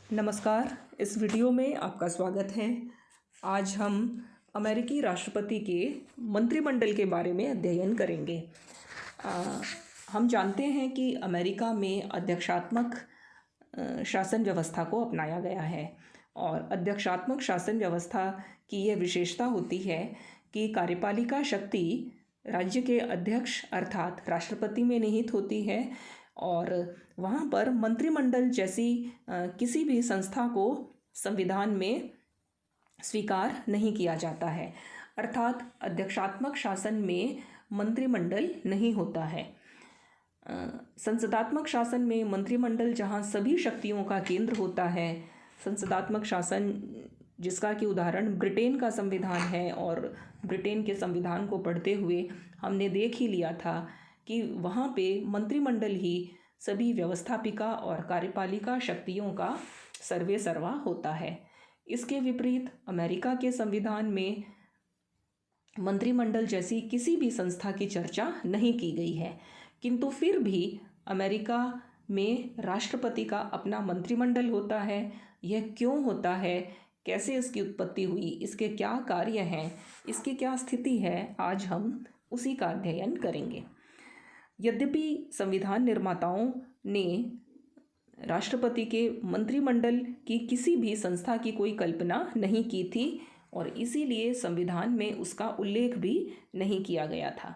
नमस्कार। इस वीडियो में आपका स्वागत है। आज हम अमेरिकी राष्ट्रपति के मंत्रिमंडल के बारे में अध्ययन करेंगे। हम जानते हैं कि अमेरिका में अध्यक्षात्मक शासन व्यवस्था को अपनाया गया है और अध्यक्षात्मक शासन व्यवस्था की यह विशेषता होती है कि कार्यपालिका शक्ति राज्य के अध्यक्ष अर्थात राष्ट्रपति में निहित होती है और वहाँ पर मंत्रिमंडल जैसी किसी भी संस्था को संविधान में स्वीकार नहीं किया जाता है। अर्थात अध्यक्षात्मक शासन में मंत्रिमंडल नहीं होता है। संसदात्मक शासन में मंत्रिमंडल जहाँ सभी शक्तियों का केंद्र होता है। संसदात्मक शासन जिसका कि उदाहरण ब्रिटेन का संविधान है और ब्रिटेन के संविधान को पढ़ते हुए हमने देख ही लिया था कि वहाँ पे मंत्रिमंडल ही सभी व्यवस्थापिका और कार्यपालिका शक्तियों का सर्वे सर्वा होता है। इसके विपरीत अमेरिका के संविधान में मंत्रिमंडल जैसी किसी भी संस्था की चर्चा नहीं की गई है, किंतु फिर भी अमेरिका में राष्ट्रपति का अपना मंत्रिमंडल होता है। यह क्यों होता है, कैसे इसकी उत्पत्ति हुई, इसके क्या कार्य हैं, इसकी क्या स्थिति है, आज हम उसी का अध्ययन करेंगे। यद्यपि संविधान निर्माताओं ने राष्ट्रपति के मंत्रिमंडल की किसी भी संस्था की कोई कल्पना नहीं की थी और इसीलिए संविधान में उसका उल्लेख भी नहीं किया गया था,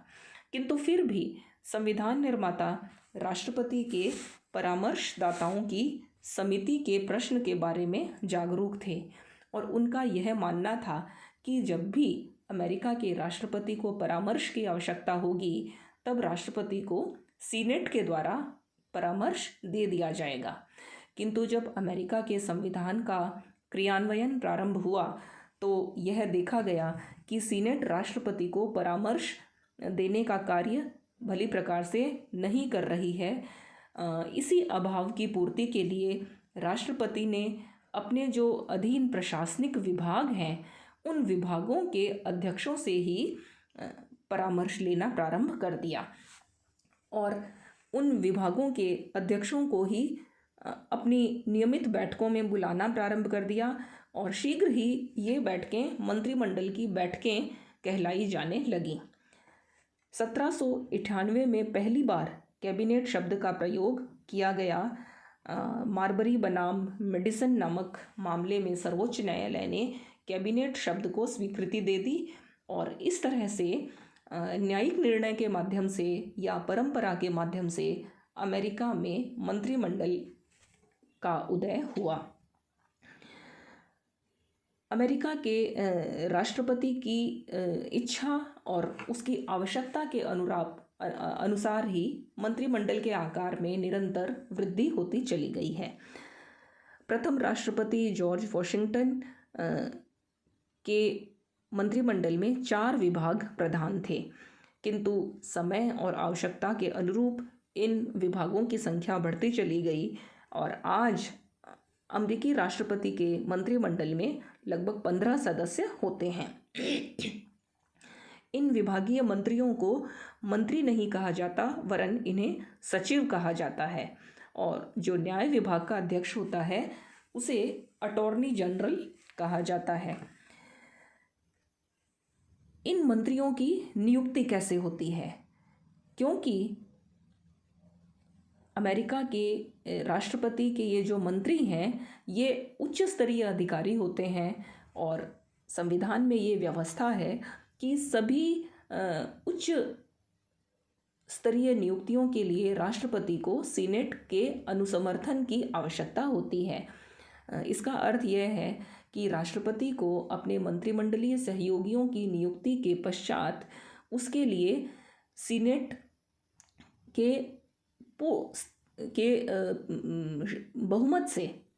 किंतु फिर भी संविधान निर्माता राष्ट्रपति के परामर्शदाताओं की समिति के प्रश्न के बारे में जागरूक थे और उनका यह मानना था कि जब भी अमेरिका के राष्ट्रपति को परामर्श की आवश्यकता होगी तब राष्ट्रपति को सीनेट के द्वारा परामर्श दे दिया जाएगा। किंतु जब अमेरिका के संविधान का क्रियान्वयन प्रारंभ हुआ तो यह देखा गया कि सीनेट राष्ट्रपति को परामर्श देने का कार्य भली प्रकार से नहीं कर रही है। इसी अभाव की पूर्ति के लिए राष्ट्रपति ने अपने जो अधीन प्रशासनिक विभाग हैं उन विभागों के अध्यक्षों से ही परामर्श लेना प्रारंभ कर दिया और उन विभागों के अध्यक्षों को ही अपनी नियमित बैठकों में बुलाना प्रारंभ कर दिया और शीघ्र ही ये बैठकें मंत्रिमंडल की बैठकें कहलाई जाने लगीं। 1798 में पहली बार कैबिनेट शब्द का प्रयोग किया गया। मारबरी बनाम मेडिसन नामक मामले में सर्वोच्च न्यायालय ने कैबिनेट शब्द को स्वीकृति दे दी और इस तरह से न्यायिक निर्णय के माध्यम से या परंपरा के माध्यम से अमेरिका में मंत्रिमंडल का उदय हुआ। अमेरिका के राष्ट्रपति की इच्छा और उसकी आवश्यकता के अनुसार ही मंत्रिमंडल के आकार में निरंतर वृद्धि होती चली गई है। प्रथम राष्ट्रपति जॉर्ज वॉशिंगटन के मंत्रिमंडल में 4 विभाग प्रधान थे, किंतु समय और आवश्यकता के अनुरूप इन विभागों की संख्या बढ़ती चली गई और आज अमेरिकी राष्ट्रपति के मंत्रिमंडल में लगभग 15 सदस्य होते हैं। इन विभागीय मंत्रियों को मंत्री नहीं कहा जाता वरन इन्हें सचिव कहा जाता है और जो न्याय विभाग का अध्यक्ष होता है उसे अटॉर्नी जनरल कहा जाता है। इन मंत्रियों की नियुक्ति कैसे होती है? क्योंकि अमेरिका के राष्ट्रपति के ये जो मंत्री हैं ये उच्च स्तरीय अधिकारी होते हैं और संविधान में ये व्यवस्था है कि सभी उच्च स्तरीय नियुक्तियों के लिए राष्ट्रपति को सीनेट के अनुसमर्थन की आवश्यकता होती है। इसका अर्थ यह है कि राष्ट्रपति को अपने मंत्रिमंडलीय सहयोगियों की नियुक्ति के पश्चात उसके लिए सीनेट के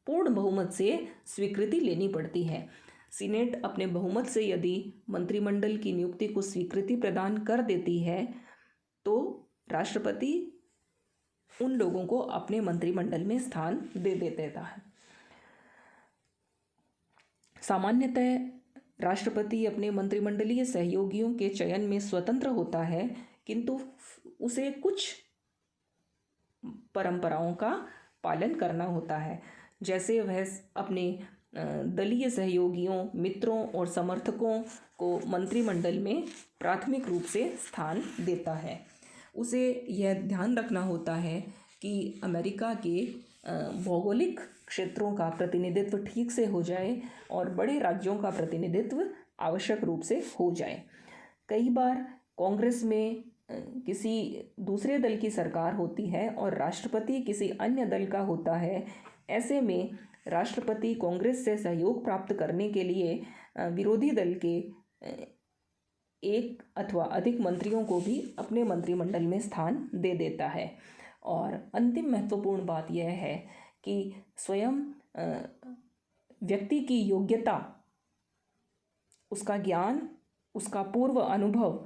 पूर्ण बहुमत से स्वीकृति लेनी पड़ती है। सीनेट अपने बहुमत से यदि मंत्रिमंडल की नियुक्ति को स्वीकृति प्रदान कर देती है तो राष्ट्रपति उन लोगों को अपने मंत्रिमंडल में स्थान दे देता है। सामान्यतः राष्ट्रपति अपने मंत्रिमंडलीय सहयोगियों के चयन में स्वतंत्र होता है, किंतु उसे कुछ परंपराओं का पालन करना होता है। जैसे वह अपने दलीय सहयोगियों, मित्रों और समर्थकों को मंत्रिमंडल में प्राथमिक रूप से स्थान देता है। उसे यह ध्यान रखना होता है कि अमेरिका के भौगोलिक क्षेत्रों का प्रतिनिधित्व ठीक से हो जाए और बड़े राज्यों का प्रतिनिधित्व आवश्यक रूप से हो जाए। कई बार कांग्रेस में किसी दूसरे दल की सरकार होती है और राष्ट्रपति किसी अन्य दल का होता है। ऐसे में राष्ट्रपति कांग्रेस से सहयोग प्राप्त करने के लिए विरोधी दल के एक अथवा अधिक मंत्रियों को भी अपने मंत्रिमंडल में स्थान दे देता है। और अंतिम महत्वपूर्ण बात यह है कि स्वयं व्यक्ति की योग्यता, उसका ज्ञान, उसका पूर्व अनुभव,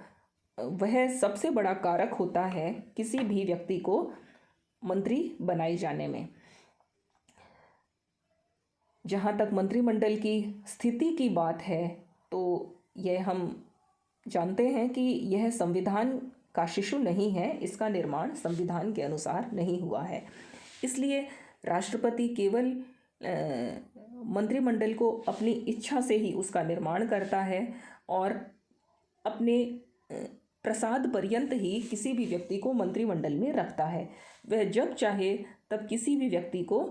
वह सबसे बड़ा कारक होता है किसी भी व्यक्ति को मंत्री बनाए जाने में। जहाँ तक मंत्रिमंडल की स्थिति की बात है तो यह हम जानते हैं कि यह संविधान का शिशु नहीं है, इसका निर्माण संविधान के अनुसार नहीं हुआ है। इसलिए राष्ट्रपति केवल मंत्रिमंडल को अपनी इच्छा से ही उसका निर्माण करता है और अपने प्रसाद पर्यंत ही किसी भी व्यक्ति को मंत्रिमंडल में रखता है। वह जब चाहे तब किसी भी व्यक्ति को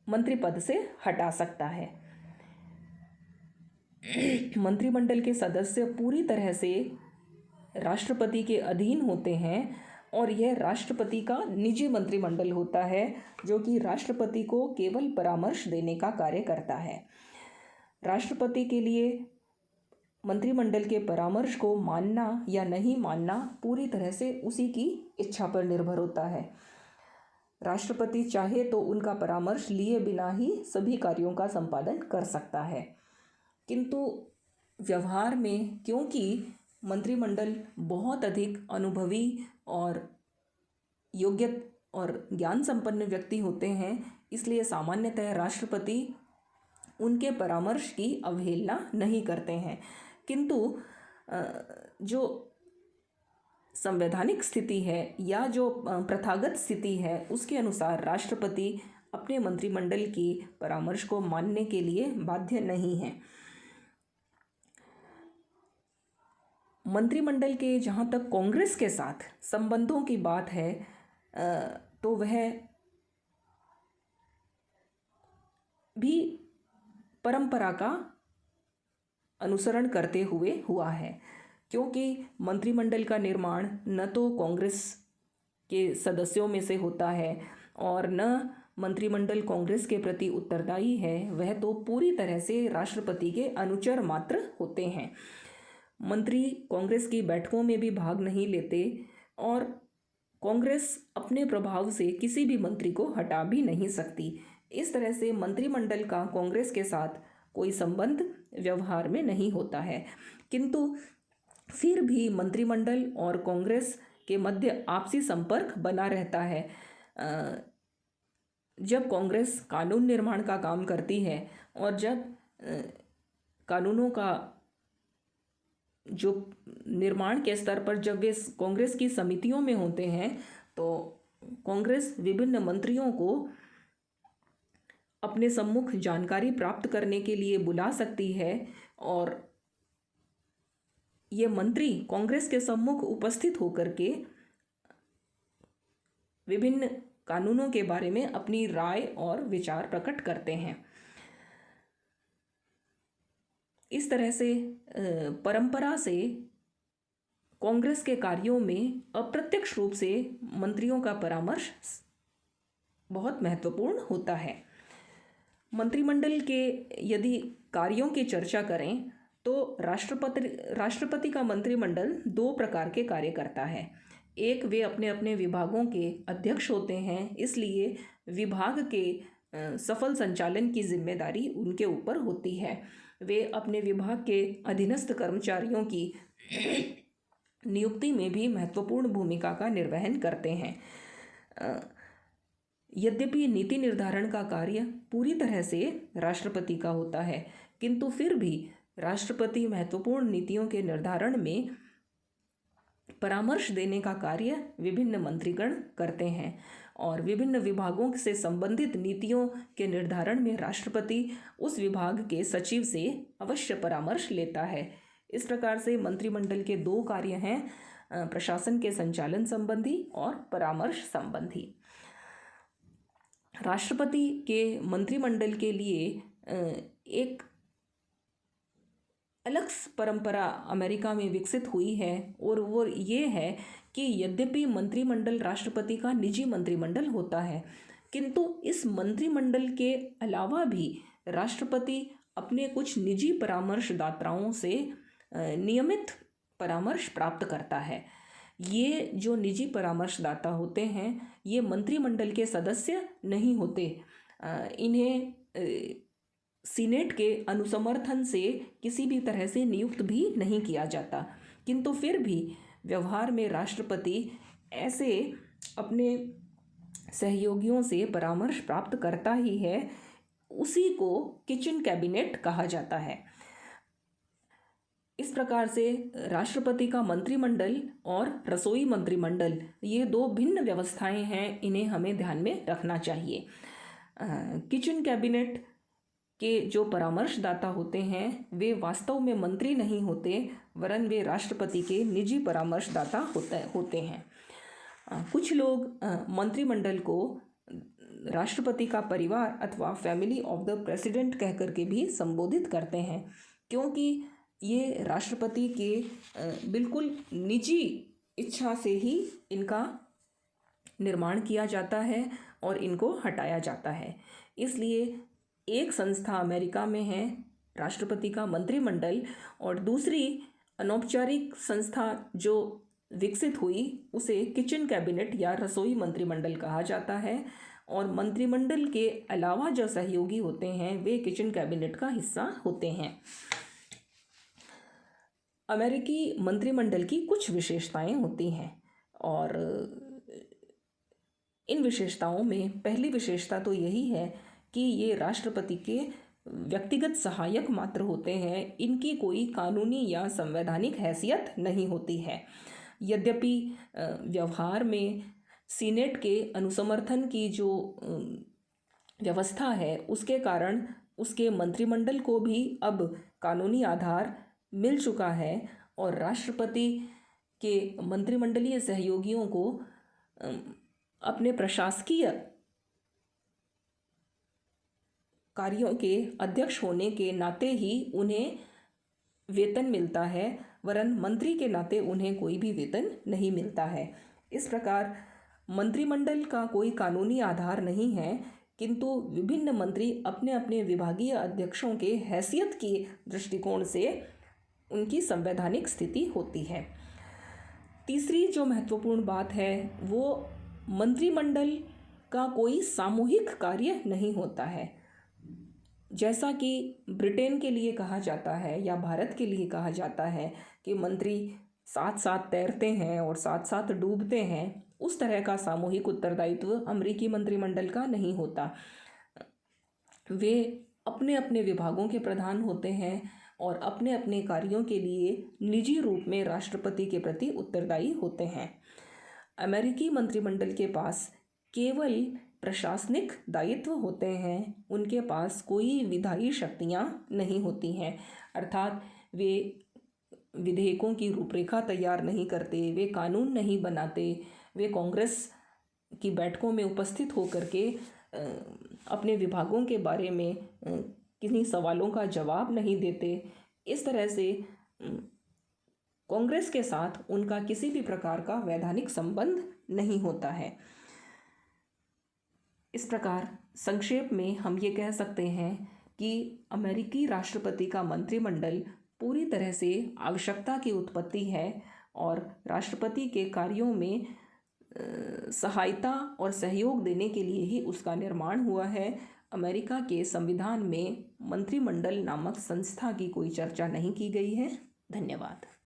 मंत्री पद से हटा सकता है। मंत्रिमंडल के सदस्य पूरी तरह से राष्ट्रपति के अधीन होते हैं और यह राष्ट्रपति का निजी मंत्रिमंडल होता है जो कि राष्ट्रपति को केवल परामर्श देने का कार्य करता है। राष्ट्रपति के लिए मंत्रिमंडल के परामर्श को मानना या नहीं मानना पूरी तरह से उसी की इच्छा पर निर्भर होता है। राष्ट्रपति चाहे तो उनका परामर्श लिए बिना ही सभी कार्यों का संपादन कर सकता है, किंतु व्यवहार में क्योंकि मंत्रिमंडल बहुत अधिक अनुभवी और योग्य और ज्ञान संपन्न व्यक्ति होते हैं, इसलिए सामान्यतः राष्ट्रपति उनके परामर्श की अवहेलना नहीं करते हैं। किंतु जो संवैधानिक स्थिति है या जो प्रथागत स्थिति है उसके अनुसार राष्ट्रपति अपने मंत्रिमंडल की परामर्श को मानने के लिए बाध्य नहीं है। मंत्रिमंडल के जहाँ तक कांग्रेस के साथ संबंधों की बात है तो वह भी परंपरा का अनुसरण करते हुए हुआ है, क्योंकि मंत्रिमंडल का निर्माण न तो कांग्रेस के सदस्यों में से होता है और न मंत्रिमंडल कांग्रेस के प्रति उत्तरदायी है, वह तो पूरी तरह से राष्ट्रपति के अनुचर मात्र होते हैं। मंत्री कांग्रेस की बैठकों में भी भाग नहीं लेते और कांग्रेस अपने प्रभाव से किसी भी मंत्री को हटा भी नहीं सकती। इस तरह से मंत्रिमंडल का कांग्रेस के साथ कोई संबंध व्यवहार में नहीं होता है, किंतु फिर भी मंत्रिमंडल और कांग्रेस के मध्य आपसी संपर्क बना रहता है। जब कांग्रेस कानून निर्माण का काम करती है और जब कानूनों का जो निर्माण के स्तर पर जब वे कांग्रेस की समितियों में होते हैं तो कांग्रेस विभिन्न मंत्रियों को अपने सम्मुख जानकारी प्राप्त करने के लिए बुला सकती है और ये मंत्री कांग्रेस के सम्मुख उपस्थित होकर के विभिन्न कानूनों के बारे में अपनी राय और विचार प्रकट करते हैं। इस तरह से परंपरा से कांग्रेस के कार्यों में अप्रत्यक्ष रूप से मंत्रियों का परामर्श बहुत महत्वपूर्ण होता है। मंत्रिमंडल के यदि कार्यों की चर्चा करें तो राष्ट्रपति का मंत्रिमंडल दो प्रकार के कार्य करता है। एक, वे अपने अपने विभागों के अध्यक्ष होते हैं, इसलिए विभाग के सफल संचालन की जिम्मेदारी उनके ऊपर होती है। वे अपने विभाग के अधीनस्थ कर्मचारियों की नियुक्ति में भी महत्वपूर्ण भूमिका का निर्वहन करते हैं। यद्यपि नीति निर्धारण का कार्य पूरी तरह से राष्ट्रपति का होता है, किंतु फिर भी राष्ट्रपति महत्वपूर्ण नीतियों के निर्धारण में परामर्श देने का कार्य विभिन्न मंत्रीगण करते हैं और विभिन्न विभागों से संबंधित नीतियों के निर्धारण में राष्ट्रपति उस विभाग के सचिव से अवश्य परामर्श लेता है। इस प्रकार से मंत्रिमंडल के दो कार्य हैं, प्रशासन के संचालन संबंधी और परामर्श संबंधी। राष्ट्रपति के मंत्रिमंडल के लिए एक अलग परंपरा अमेरिका में विकसित हुई है और वो ये है कि यद्यपि मंत्रिमंडल राष्ट्रपति का निजी मंत्रिमंडल होता है, किंतु इस मंत्रिमंडल के अलावा भी राष्ट्रपति अपने कुछ निजी परामर्शदाताओं से नियमित परामर्श प्राप्त करता है। ये जो निजी परामर्शदाता होते हैं ये मंत्रिमंडल के सदस्य नहीं होते, इन्हें सीनेट के अनुसमर्थन से किसी भी तरह से नियुक्त भी नहीं किया जाता, किंतु फिर भी व्यवहार में राष्ट्रपति ऐसे अपने सहयोगियों से परामर्श प्राप्त करता ही है। उसी को किचन कैबिनेट कहा जाता है। इस प्रकार से राष्ट्रपति का मंत्रिमंडल और रसोई मंत्रिमंडल ये दो भिन्न व्यवस्थाएं हैं, इन्हें हमें ध्यान में रखना चाहिए। किचन कैबिनेट के जो परामर्शदाता होते हैं वे वास्तव में मंत्री नहीं होते, वरन वे राष्ट्रपति के निजी परामर्शदाता होते हैं। कुछ लोग मंत्रिमंडल को राष्ट्रपति का परिवार अथवा फैमिली ऑफ द प्रेसिडेंट कह करके भी संबोधित करते हैं, क्योंकि ये राष्ट्रपति के बिल्कुल निजी इच्छा से ही इनका निर्माण किया जाता है और इनको हटाया जाता है। इसलिए एक संस्था अमेरिका में है राष्ट्रपति का मंत्रिमंडल, और दूसरी अनौपचारिक संस्था जो विकसित हुई उसे किचन कैबिनेट या रसोई मंत्रिमंडल कहा जाता है, और मंत्रिमंडल के अलावा जो सहयोगी होते हैं वे किचन कैबिनेट का हिस्सा होते हैं। अमेरिकी मंत्रिमंडल की कुछ विशेषताएं होती हैं, और इन विशेषताओं में पहली विशेषता तो यही है कि ये राष्ट्रपति के व्यक्तिगत सहायक मात्र होते हैं, इनकी कोई कानूनी या संवैधानिक हैसियत नहीं होती है। यद्यपि व्यवहार में सीनेट के अनुसमर्थन की जो व्यवस्था है उसके कारण उसके मंत्रिमंडल को भी अब कानूनी आधार मिल चुका है, और राष्ट्रपति के मंत्रिमंडलीय सहयोगियों को अपने प्रशासकीय कार्यों के अध्यक्ष होने के नाते ही उन्हें वेतन मिलता है, वरन मंत्री के नाते उन्हें कोई भी वेतन नहीं मिलता है। इस प्रकार मंत्रिमंडल का कोई कानूनी आधार नहीं है, किंतु विभिन्न मंत्री अपने अपने विभागीय अध्यक्षों के हैसियत की दृष्टिकोण से उनकी संवैधानिक स्थिति होती है। तीसरी जो महत्वपूर्ण बात है वो मंत्रिमंडल का कोई सामूहिक कार्य नहीं होता है। जैसा कि ब्रिटेन के लिए कहा जाता है या भारत के लिए कहा जाता है कि मंत्री साथ साथ तैरते हैं और साथ साथ डूबते हैं, उस तरह का सामूहिक उत्तरदायित्व अमेरिकी मंत्रिमंडल का नहीं होता। वे अपने अपने विभागों के प्रधान होते हैं और अपने अपने कार्यों के लिए निजी रूप में राष्ट्रपति के प्रति उत्तरदायी होते हैं। अमेरिकी मंत्रिमंडल के पास केवल प्रशासनिक दायित्व होते हैं, उनके पास कोई विधायी शक्तियां नहीं होती हैं, अर्थात वे विधेयकों की रूपरेखा तैयार नहीं करते, वे कानून नहीं बनाते, वे कांग्रेस की बैठकों में उपस्थित होकर के अपने विभागों के बारे में किन्हीं सवालों का जवाब नहीं देते। इस तरह से कांग्रेस के साथ उनका किसी भी प्रकार का वैधानिक संबंध नहीं होता है। इस प्रकार संक्षेप में हम ये कह सकते हैं कि अमेरिकी राष्ट्रपति का मंत्रिमंडल पूरी तरह से आवश्यकता की उत्पत्ति है और राष्ट्रपति के कार्यों में सहायता और सहयोग देने के लिए ही उसका निर्माण हुआ है। अमेरिका के संविधान में मंत्रिमंडल नामक संस्था की कोई चर्चा नहीं की गई है। धन्यवाद।